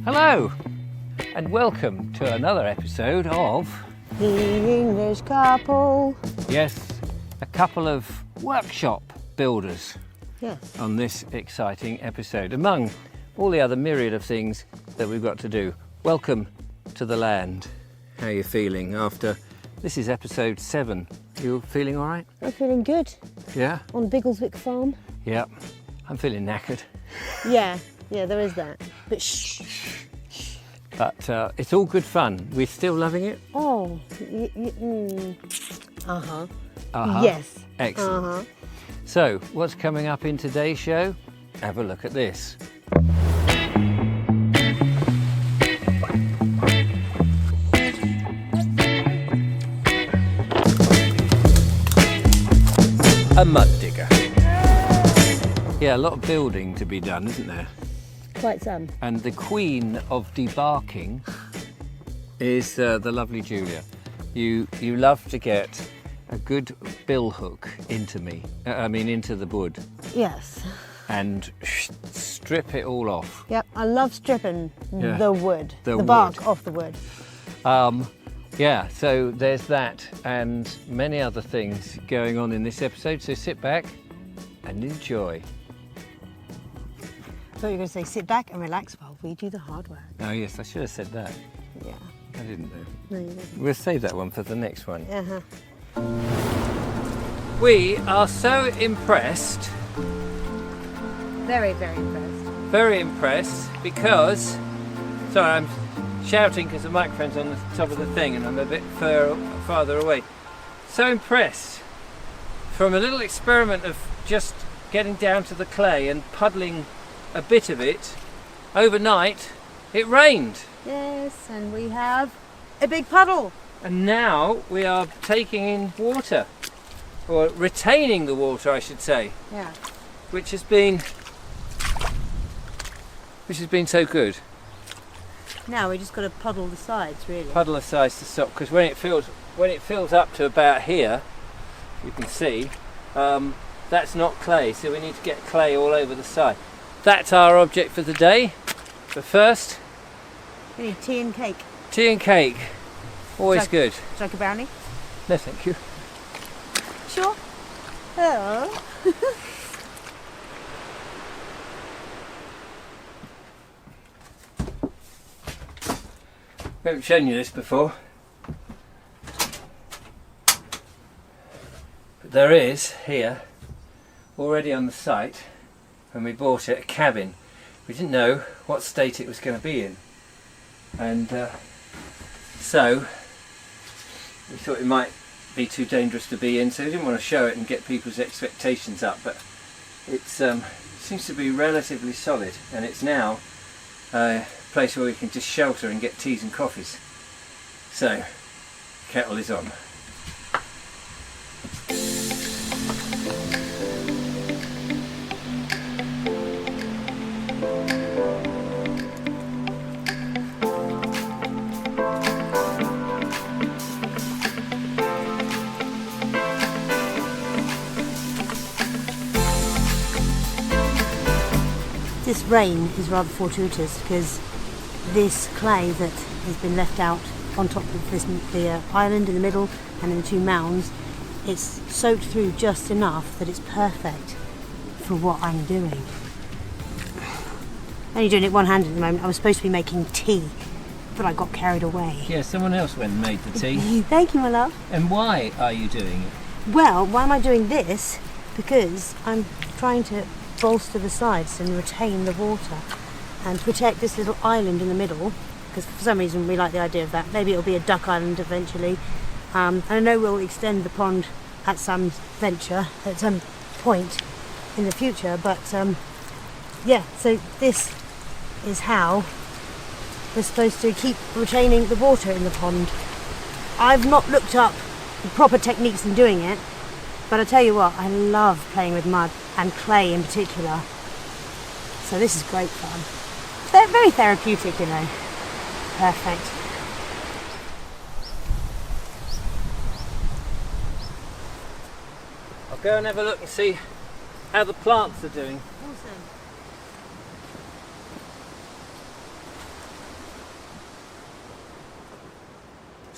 Hello, and welcome to another episode of The English Couple. Yes, a couple of workshop builders Yes. on this exciting episode, among all the other myriad of things that we've got to do. Welcome to the land. How are you feeling after, this is episode 7. You feeling all right? I'm feeling good Yeah? on Biggleswick farm. Yeah. I'm feeling knackered. Yeah, there is that. But shh. But it's all good fun. We're still loving it? Oh, Uh-huh. Yes. Excellent. Uh-huh. So, what's coming up in today's show? Have a look at this. A mud digger. Yeah, a lot of building to be done, isn't there? Quite some. And the queen of debarking is the lovely Julia. You love to get a good bill hook into into the wood Yes. and strip it all off. Yep, I love stripping Yeah. the wood, The bark wood. off the wood. Yeah, so there's that and many other things going on in this episode. So sit back and enjoy. I thought you were going to say sit back and relax while we do the hard work. Oh yes, I should have said that. Yeah. I didn't know. No, you didn't. We'll save that one for the next one. Uh-huh. We are so impressed, Very, very impressed. very impressed, because, sorry, I'm shouting because the microphone's on the top of the thing and I'm a bit farther away. So impressed from a little experiment of just getting down to the clay and puddling a bit of it. Overnight, it rained. Yes, and we have a big puddle. And now we are taking in water, or retaining the water, I should say, Yeah. which has been so good. Now we just got to puddle the sides, really. Puddle the size to stop, because when it fills up to about here, you can see that's not clay, so we need to get clay all over the side. That's our object for the day. But first, We need tea and cake. tea and cake, always Like- good. Would you like a brownie? No, thank you. Sure. Oh. I haven't shown you this before, but there is here, already on the site, when we bought it, a cabin. We didn't know what state it was going to be in, and so we thought it might be too dangerous to be in, so we didn't want to show it and get people's expectations up, but it seems to be relatively solid, and it's now a place where we can just shelter and get teas and coffees. So, kettle is on. This rain is rather fortuitous because this clay that has been left out on top of the island in the middle and in the two mounds, it's soaked through just enough that it's perfect for what I'm doing. Only doing it one-handed at the moment. I was supposed to be making tea, but I got carried away. Yeah, someone else went and made the tea. Thank you, my love. And why are you doing it? Well, why am I doing this? Because I'm trying to bolster the sides and retain the water and protect this little island in the middle, because for some reason we like the idea of that. Maybe it'll be a duck island eventually. And I know we'll extend the pond at some venture, at some point in the future, but yeah, so this is how we're supposed to keep retaining the water in the pond. I've not looked up the proper techniques in doing it, but I tell you what, I love playing with mud and clay in particular. So this is great fun. They're very therapeutic, you know. Perfect. I'll go and have a look and see how the plants are doing. Awesome.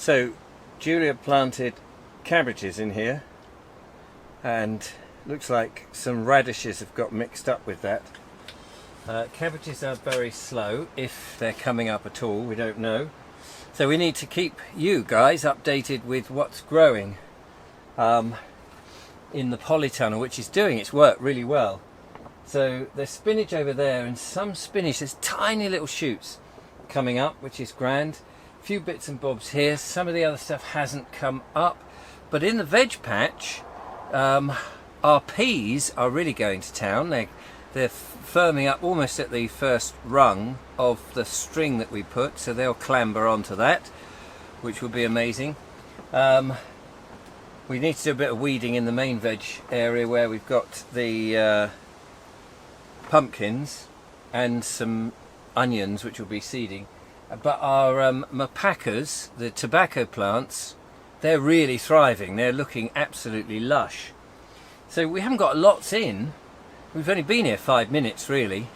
So Julia planted cabbages in here, and looks like some radishes have got mixed up with that. Cabbages are very slow, if they're coming up at all, we don't know. So we need to keep you guys updated with what's growing in the polytunnel, which is doing its work really well. So there's spinach over there, and some spinach, there's tiny little shoots coming up, which is grand. A few bits and bobs here. Some of the other stuff hasn't come up, but in the veg patch, our peas are really going to town. They're firming up almost at the first rung of the string that we put, so they'll clamber onto that, which will be amazing. We need to do a bit of weeding in the main veg area where we've got the pumpkins and some onions, which will be seeding. But our mapacas, the tobacco plants, they're really thriving. They're looking absolutely lush. So we haven't got lots in. We've only been here 5 minutes really,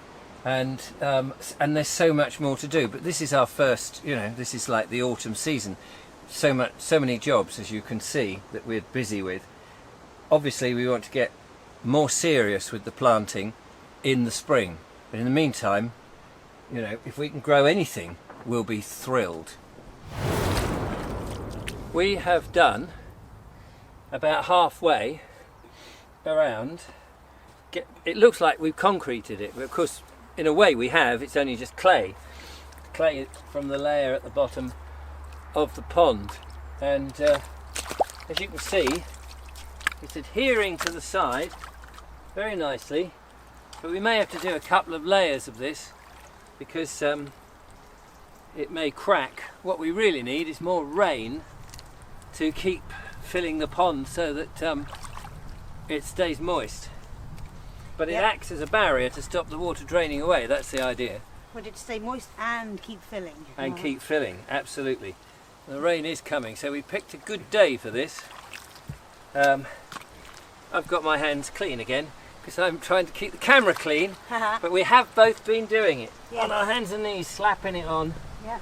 and there's so much more to do. But this is our first, this is like the autumn season. So many jobs, as you can see, that we're busy with. Obviously we want to get more serious with the planting in the spring, but in the meantime, if we can grow anything, we'll be thrilled. We have done about halfway around. It looks like we've concreted it, but of course in a way we have. It's only just clay from the layer at the bottom of the pond, and as you can see, it's adhering to the side very nicely, but we may have to do a couple of layers of this because it may crack. What we really need is more rain to keep filling the pond so that it stays moist. But it acts as a barrier to stop the water draining away. That's the idea. Want it to stay moist and keep filling. And keep filling, absolutely. The rain is coming, so we picked a good day for this. I've got my hands clean again because I'm trying to keep the camera clean, but we have both been doing it. Yes. On our hands and knees, slapping it on. Yeah,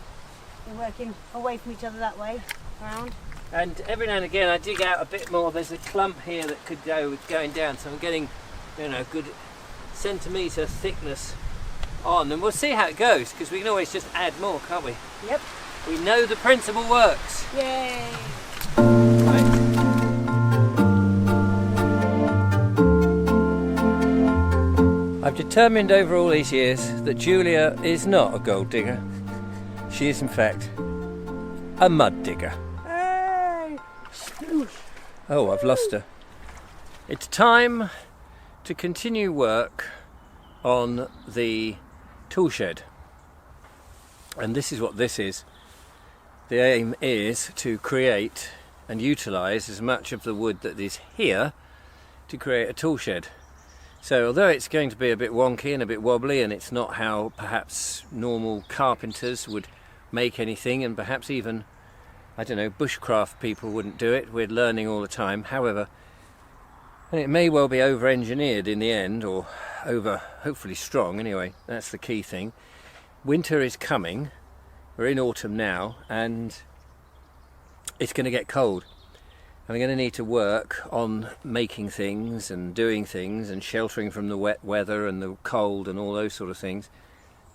we're working away from each other that way, around. And every now and again I dig out a bit more. There's a clump here that could go with going down, so I'm getting good centimetre thickness on, and we'll see how it goes, because we can always just add more, can't we? Yep. We know the principle works. Yay! Right. I've determined over all these years that Julia is not a gold digger. She is in fact a mud digger. Hey! Oh, I've lost her. It's time to continue work on the tool shed, and this is what this is. The aim is to create and utilise as much of the wood that is here to create a tool shed. So although it's going to be a bit wonky and a bit wobbly, and it's not how perhaps normal carpenters would make anything, and perhaps even, I don't know, bushcraft people wouldn't do it, we're learning all the time. However, and it may well be over-engineered in the end, or hopefully strong anyway. That's the key thing. Winter is coming. We're in autumn now, and it's going to get cold. And we're going to need to work on making things and doing things and sheltering from the wet weather and the cold and all those sort of things.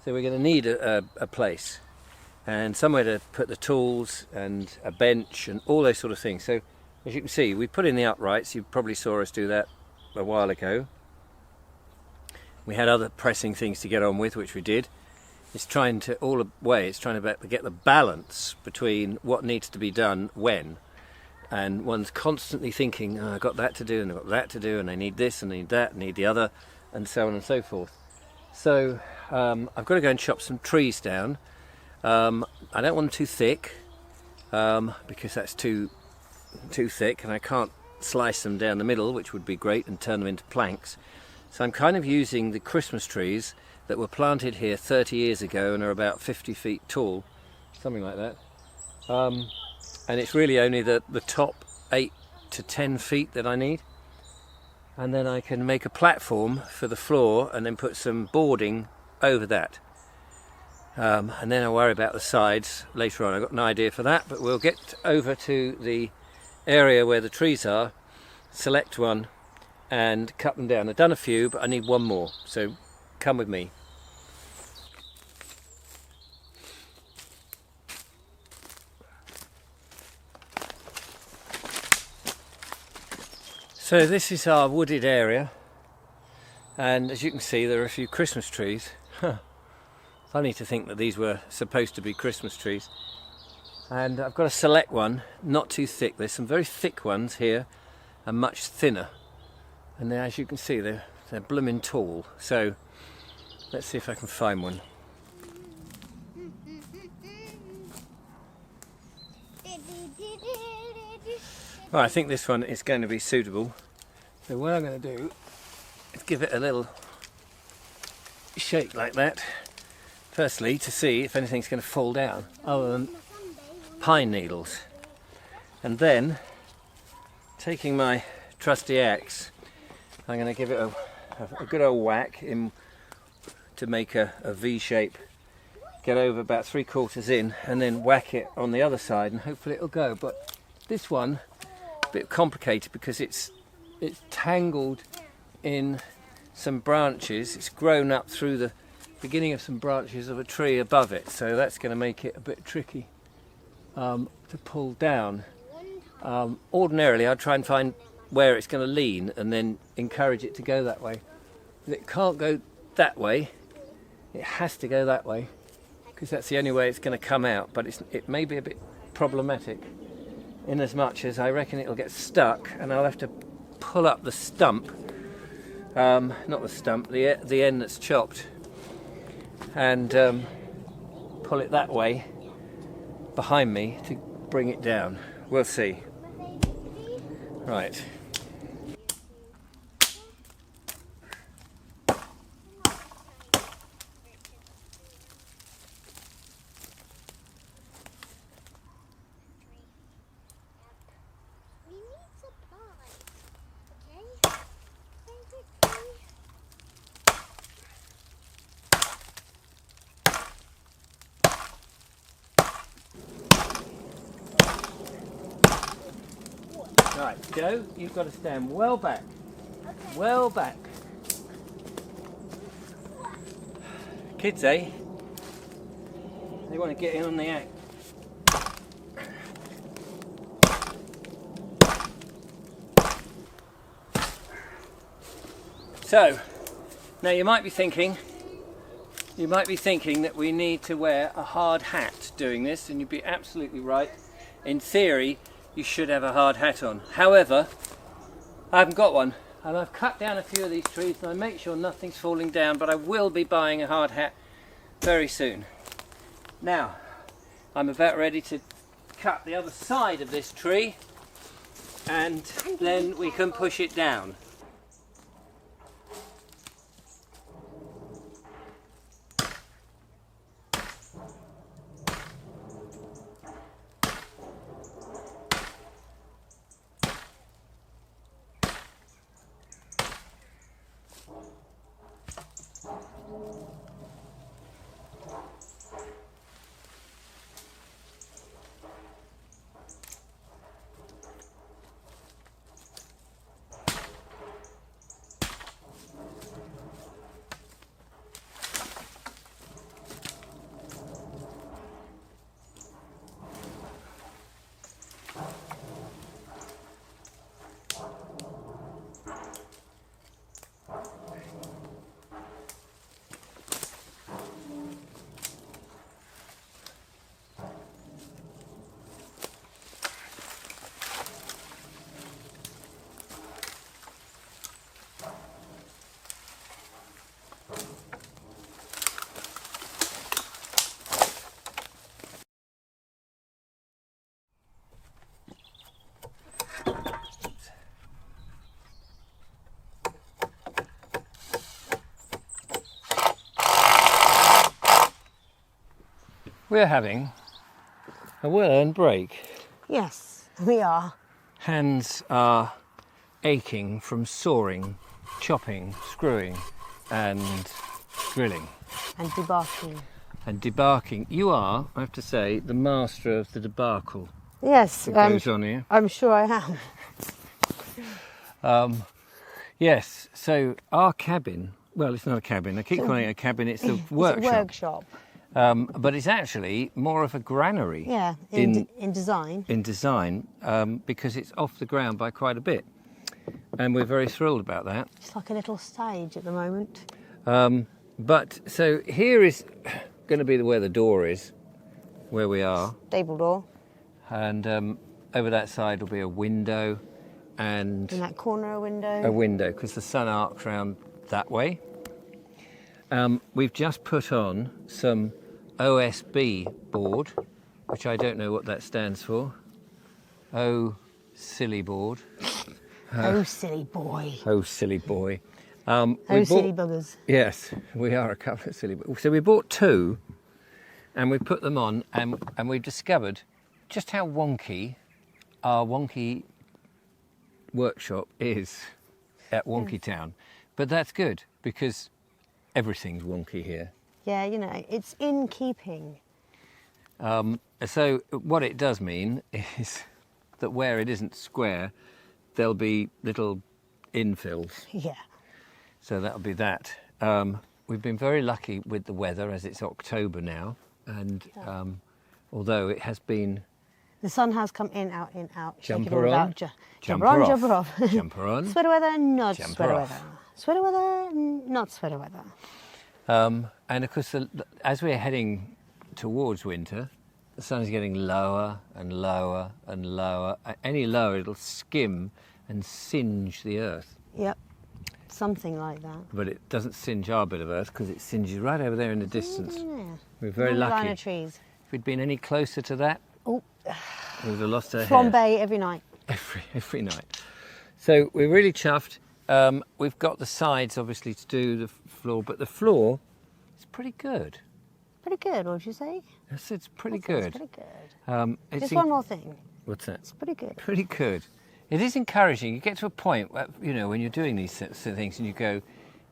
So we're going to need a place and somewhere to put the tools and a bench and all those sort of things. So as you can see, we put in the uprights. You probably saw us do that a while ago. We had other pressing things to get on with, which we did. It's trying to, all the way, it's trying to get the balance between what needs to be done when. And one's constantly thinking, oh, I've got that to do, and I've got that to do, and I need this, and I need that, and I need the other, and so on and so forth. So I've got to go and chop some trees down. I don't want them too thick, because that's too thick, and I can't slice them down the middle, which would be great, and turn them into planks. So I'm kind of using the Christmas trees that were planted here 30 years ago and are about 50 feet tall, something like that. And it's really only the top 8 to 10 feet that I need. And then I can make a platform for the floor and then put some boarding over that. and then I'll worry about the sides later on. I've got an idea for that, but we'll get over to the area where the trees are, select one and cut them down. I've done a few, but I need one more, so come with me. So this is our wooded area, and as you can see there are a few Christmas trees. Funny to think that these were supposed to be Christmas trees. And I've got to select one, not too thick. There's some very thick ones here and much thinner. And as you can see, they're blooming tall. So let's see if I can find one. Right, I think this one is going to be suitable. So what I'm going to do is give it a little shake like that. Firstly, to see if anything's going to fall down other than pine needles. And then, taking my trusty axe, I'm going to give it a good old whack in to make a V shape. Get over about 3/4 in and then whack it on the other side and hopefully it'll go. But this one, a bit complicated because it's tangled in some branches. It's grown up through the beginning of some branches of a tree above it, so that's going to make it a bit tricky to pull down. Ordinarily I'd try and find where it's going to lean and then encourage it to go that way. But it can't go that way, it has to go that way because that's the only way it's going to come out, but it may be a bit problematic in as much as I reckon it'll get stuck and I'll have to pull up the stump, not the stump, the end that's chopped, and pull it that way behind me to bring it down. We'll see. Right. Right, Joe, you've got to stand well back. Okay. Well back. Kids, eh? They want to get in on the act. So, now you might be thinking that we need to wear a hard hat doing this, and you'd be absolutely right. In theory, you should have a hard hat on. However, I haven't got one, and I've cut down a few of these trees and I make sure nothing's falling down, but I will be buying a hard hat very soon. Now, I'm about ready to cut the other side of this tree and then we can push it down. We're having a well-earned break. Yes, we are. Hands are aching from sawing, chopping, screwing and drilling. And debarking. and debarking. You are, I have to say, the master of the debacle Yes, that goes on here. I'm sure I am. Yes, so our cabin, well, it's not a cabin. I keep calling it a cabin. It's a workshop. It's a workshop. But it's actually more of a granary. Yeah, in design. In design, because it's off the ground by quite a bit. And we're very thrilled about that. It's like a little stage at the moment. But so here is going to be where the door is, where we are. Stable door. And over that side will be a window. And in that corner, a window. A window, because the sun arcs round that way. We've just put on some OSB board, which I don't know what that stands for. Oh, silly board. Oh, silly boy. Oh, silly boy. Silly buggers. Yes, we are a couple of silly buggers. So we bought two, and we put them on, and we discovered just how wonky our wonky workshop is at Wonky Town. But that's good, because everything's wonky here. Yeah, you know, it's in keeping. So what it does mean is that where it isn't square, there'll be little infills. Yeah. So that'll be that. We've been very lucky with the weather, as it's October now, and although it has been... The sun has come in, out, in, out. Jumper on, jumper on, jumper off. Jumper on. Sweater weather, not Jumper sweater off. weather. Sweater weather, not sweater weather. And of course, as we're heading towards winter, the sun's getting lower and lower and lower. Any lower, it'll skim and singe the earth. Yep, something like that. But it doesn't singe our bit of earth, because it singes right over there in the distance. Yeah. We're very Long lucky. line of trees. If we'd been any closer to that, Oh, we would have lost our flambe hair. every night. Every night. So we're really chuffed. We've got the sides, obviously, to do the floor, but the floor is pretty good. Pretty good, what would you say? Yes, it's pretty That sounds good. Pretty good. It's Just one more thing. What's that? It's pretty good. Pretty good. It is encouraging. You get to a point where, you know, when you're doing these sorts of things and you go,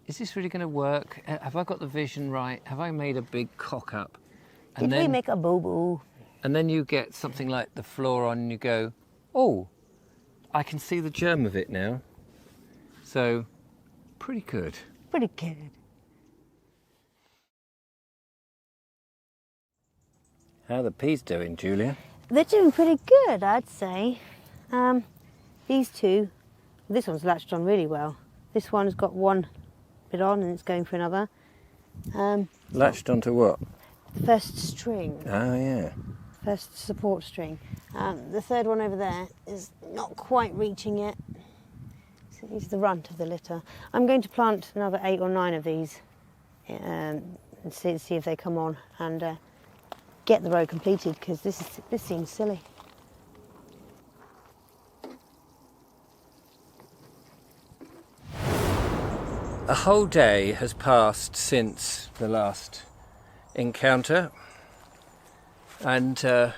is this really going to work? Have I got the vision right? Have I made a big cock up? Did we make a boo-boo? And then you get something like the floor on and you go, oh, I can see the germ of it now. So, pretty good. Pretty good. How are the peas doing, Julia? They're doing pretty good, I'd say. These two, this one's latched on really well. This one's got one bit on and it's going for another. Latched onto what? First string. Oh, yeah. First support string. The third one over there is not quite reaching yet. So he's the runt of the litter. I'm going to plant another 8 or 9 of these and see if they come on and get the row completed, because this seems silly. A whole day has passed since the last encounter, and it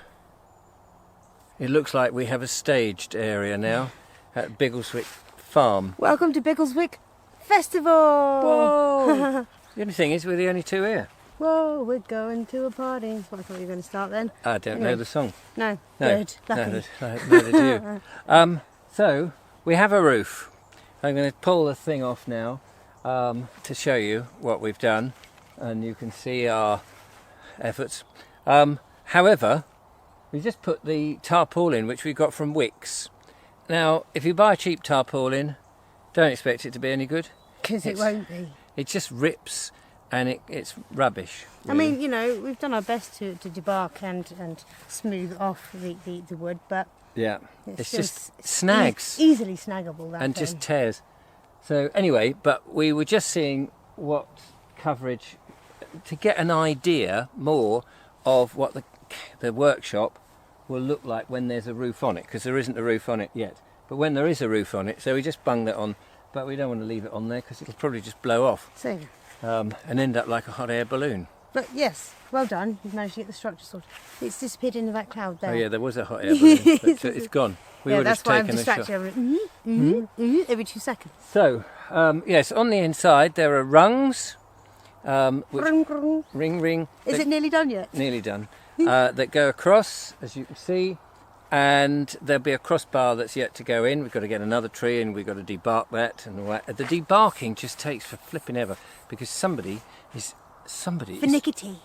looks like we have a staged area now at Biggleswick Farm. Welcome to Biggleswick Festival! Whoa! The only thing is, we're the only two here. Whoa, we're going to a party. That's what I thought you were going to start then. I don't know the song. No, No, good, lucky. neither do you. So, we have a roof. I'm going to pull the thing off now to show you what we've done, and you can see our efforts. However, we just put the tarpaulin, which we got from Wicks. Now, if you buy cheap tarpaulin, don't expect it to be any good. Because it won't be. It just rips, and it's rubbish. I mean, you know, we've done our best to debark and smooth off the wood, but yeah, it's just it's snags. Easily snaggable, that and thing. just tears. So anyway, but we were just seeing what coverage, to get an idea more of what the workshop will look like when there's a roof on it, because there isn't a roof on it yet. But when there is a roof on it, so we just bunged it on, but we don't want to leave it on there because it'll probably just blow off So, and end up like a hot air balloon. but yes, well done. You've managed to get the structure sorted. It's disappeared into that cloud there. Oh yeah, there was a hot air balloon, but it's gone. We yeah, would that's have why I'm taken a shot. distracted every 2 seconds. So, yes, on the inside there are rungs which, Ring, ring. ring ring. Is it nearly done yet? Nearly done. That go across, as you can see, and there'll be a crossbar that's yet to go in. We've got to get another tree and we've got to debark that and all that. The debarking just takes for flipping ever because somebody is Finickety.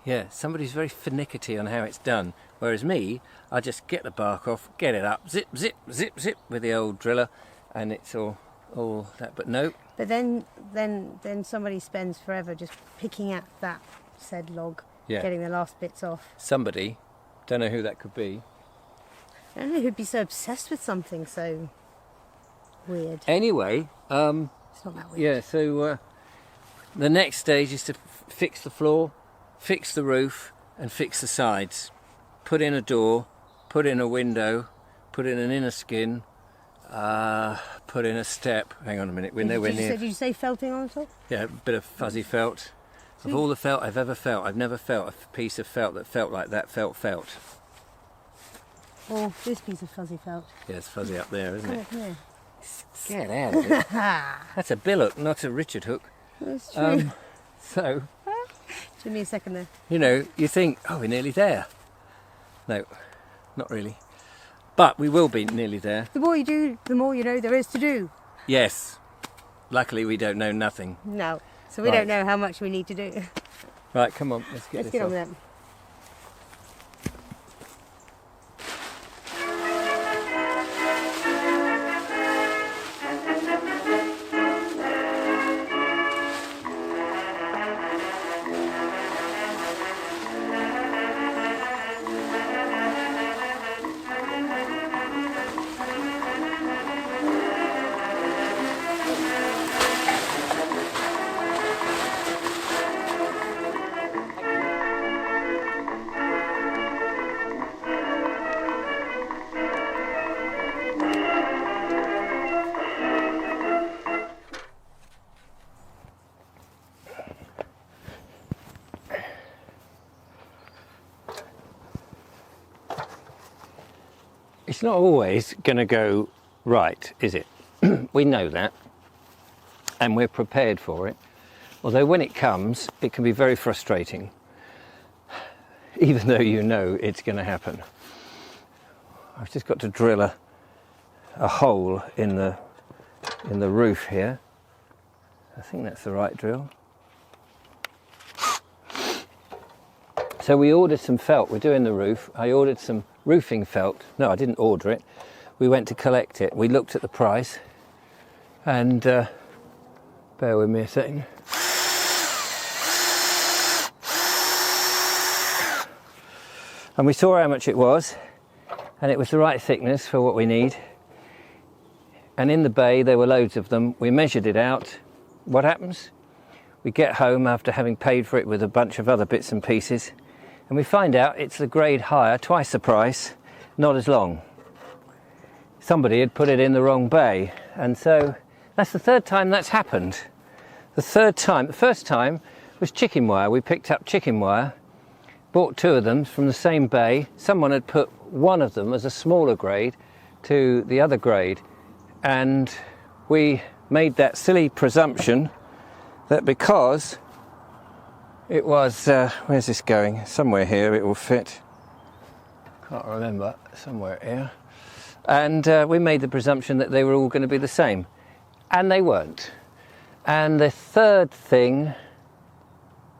yeah, somebody's very finickety on how it's done. Whereas me, I just get the bark off, get it up, zip, zip, zip, zip with the old driller, and it's all that. But no. But then somebody spends forever just picking at that said log, Yeah. getting the last bits off. Somebody, don't know who that could be. I don't know who'd be so obsessed with something so weird. Anyway, It's not that weird. yeah, so the next stage is to fix the floor, fix the roof, and fix the sides. Put in a door, put in a window, put in an inner skin, put in a step. Hang on a minute, we're nowhere near. Did you say felting on top? Yeah, a bit of fuzzy felt. Of all the felt I've ever felt, I've never felt a piece of felt that felt like that felt. Or this piece of fuzzy felt? Yeah, it's fuzzy up there, isn't it? Yeah. Get out of it. That's a billock, not a Richard hook. That's true. So, Give me a second there. you know, you think, oh, we're nearly there. No, not really. But we will be nearly there. The more you do, the more you know there is to do. Yes. Luckily, we don't know nothing. No. So we Right. don't know how much we need to do. Right, come on, let's get Let's this get off. on with that. It's not always going to go right, is it? We know that, and we're prepared for it. Although when it comes, it can be very frustrating, even though you know it's going to happen. I've just got to drill a hole in the roof here. I think that's the right drill. So we ordered some felt. We're doing the roof. I ordered some roofing felt. No, I didn't order it. We went to collect it. We looked at the price and bear with me a second. And we saw how much it was, and it was the right thickness for what we need. And in the bay there were loads of them. We measured it out. What happens? We get home after having paid for it with a bunch of other bits and pieces, and we find out it's the grade higher, twice the price, not as long. Somebody had put it in the wrong bay, and so that's the third time that's happened. The first time was chicken wire. We picked up chicken wire, bought two of them from the same bay. Someone had put one of them as a smaller grade to the other grade, and we made that silly presumption that because it was, where's this going? Somewhere here it will fit. Can't remember, somewhere here. And we made the presumption that they were all going to be the same. And they weren't. And the third thing,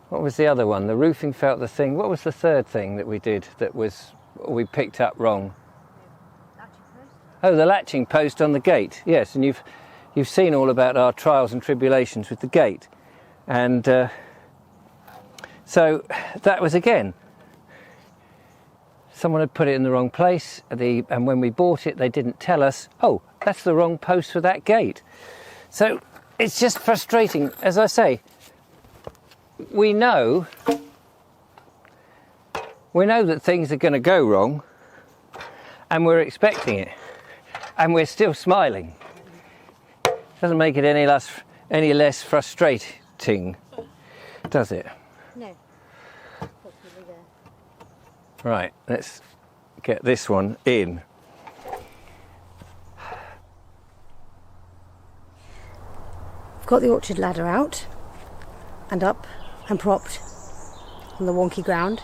what was the other one? The roofing felt the thing. What was the third thing that we did that was, we picked up wrong? Oh, the latching post on the gate. Yes, and you've seen all about our trials and tribulations with the gate. And so that was again, someone had put it in the wrong place, and when we bought it they didn't tell us, oh, that's the wrong post for that gate. So it's just frustrating. As I say, we know that things are going to go wrong, and we're expecting it, and we're still smiling. Doesn't make it any less frustrating, does it? No. Right, let's get this one in. I've got the orchard ladder out and up and propped on the wonky ground,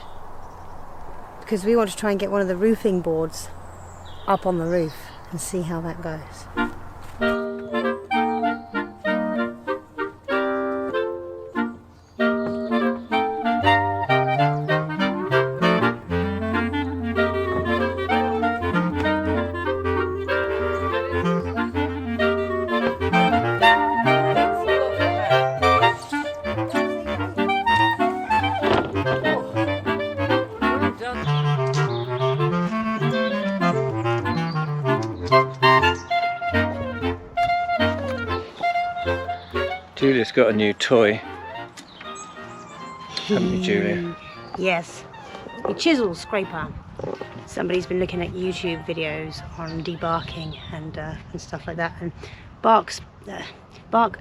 because we want to try and get one of the roofing boards up on the roof and see how that goes. Julia's got a new toy, haven't you, Julia? Yes, a chisel scraper. Somebody's been looking at YouTube videos on debarking and stuff like that, and bark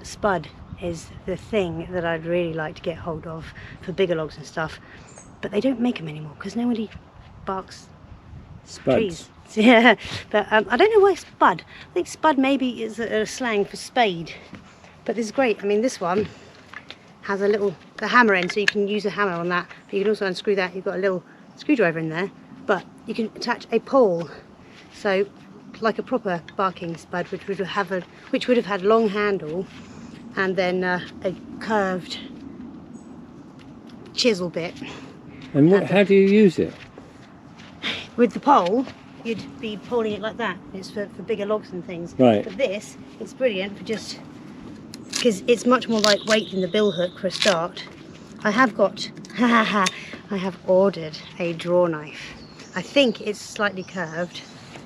spud is the thing that I'd really like to get hold of for bigger logs and stuff, but they don't make them anymore because nobody barks Spuds. trees. Yeah, but I don't know why spud. I think spud maybe is a slang for spade, but this is great. I mean, this one has the hammer end, so you can use a hammer on that, but you can also unscrew that. You've got a little screwdriver in there, but you can attach a pole, so like a proper barking spud, which would have had long handle and then a curved chisel bit. And how do you use it? With the pole, you'd be pulling it like that. It's for bigger logs and things. Right. But this, it's brilliant for just, because it's much more lightweight than the bill hook for a start. I have ordered a draw knife. I think it's slightly curved.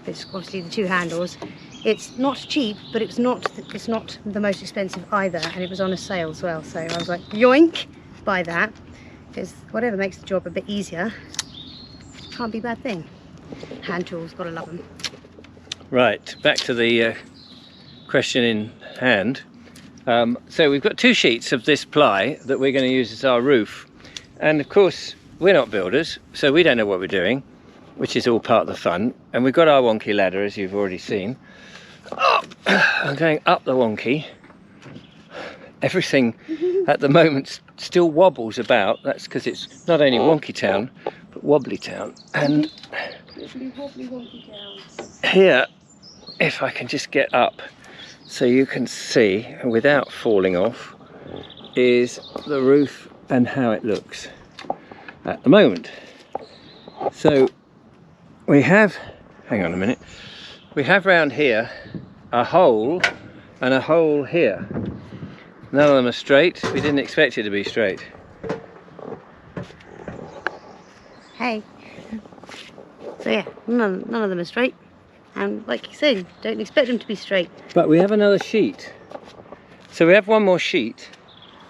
It's obviously the two handles. It's not cheap, but it's not the most expensive either, and it was on a sale as well. So I was like, yoink, buy that, because whatever makes the job a bit easier can't be a bad thing. Hand tools, gotta love them. Right, back to the question in hand. So we've got 2 sheets of this ply that we're going to use as our roof, and of course we're not builders, so we don't know what we're doing, which is all part of the fun. And we've got our wonky ladder, as you've already seen. Oh, I'm going up the wonky. Everything at the moment still wobbles about. That's because it's not only wonky town but wobbly town. And here, if I can just get up so you can see without falling off, is the roof and how it looks at the moment. So we have, hang on a minute, we have round here a hole and a hole here. None of them are straight. We didn't expect it to be straight. Hey. So yeah, none of them are straight. And like you said, don't expect them to be straight. But we have another sheet. So we have one more sheet,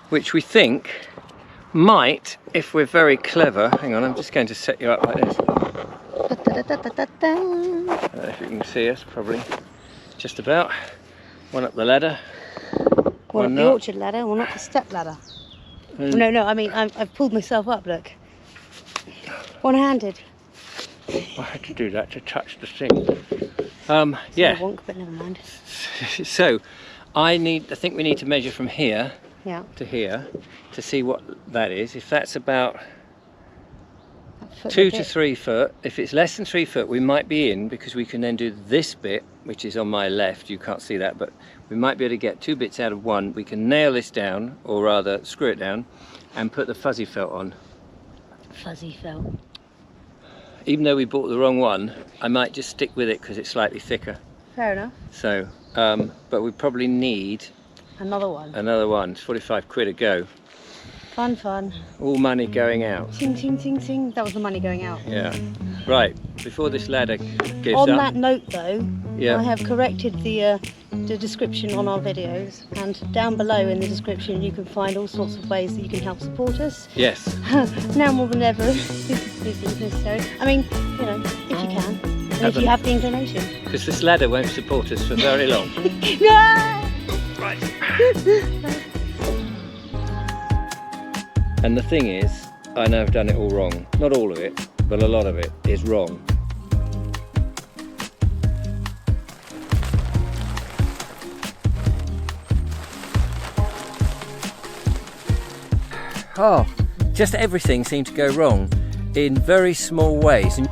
which we think might, if we're very clever, hang on, I'm just going to set you up like this. I don't know if you can see us, probably. Just about. One up the ladder. One up the orchard ladder, one up the step ladder. No, I mean, I've pulled myself up, look. One-handed. I had to do that to touch the thing. Yeah. Wonk, but never mind. So, I think we need to measure from here to here to see what that is. If that's about 2 to 3 foot, if it's less than 3 foot, we might be in, because we can then do this bit, which is on my left. You can't see that, but we might be able to get 2 bits out of one. We can nail this down, or rather screw it down, and put the fuzzy felt on. Fuzzy felt. Even though we bought the wrong one, I might just stick with it because it's slightly thicker. Fair enough. So, but we probably need another one. Another one. It's 45 quid a go. Fun. All money going out. Ting, ting, ting, ting. That was the money going out. Yeah. Right. Before this ladder gives on up. that note, though, yeah. I have corrected the description on our videos, and down below in the description you can find all sorts of ways that you can help support us. Yes. Now more than ever, this is necessary. I mean, you know, if you can, and if you have the inclination. Because this ladder won't support us for very long. No! Right. And the thing is, I know I've done it all wrong. Not all of it, but a lot of it is wrong. just everything seemed to go wrong in very small ways. And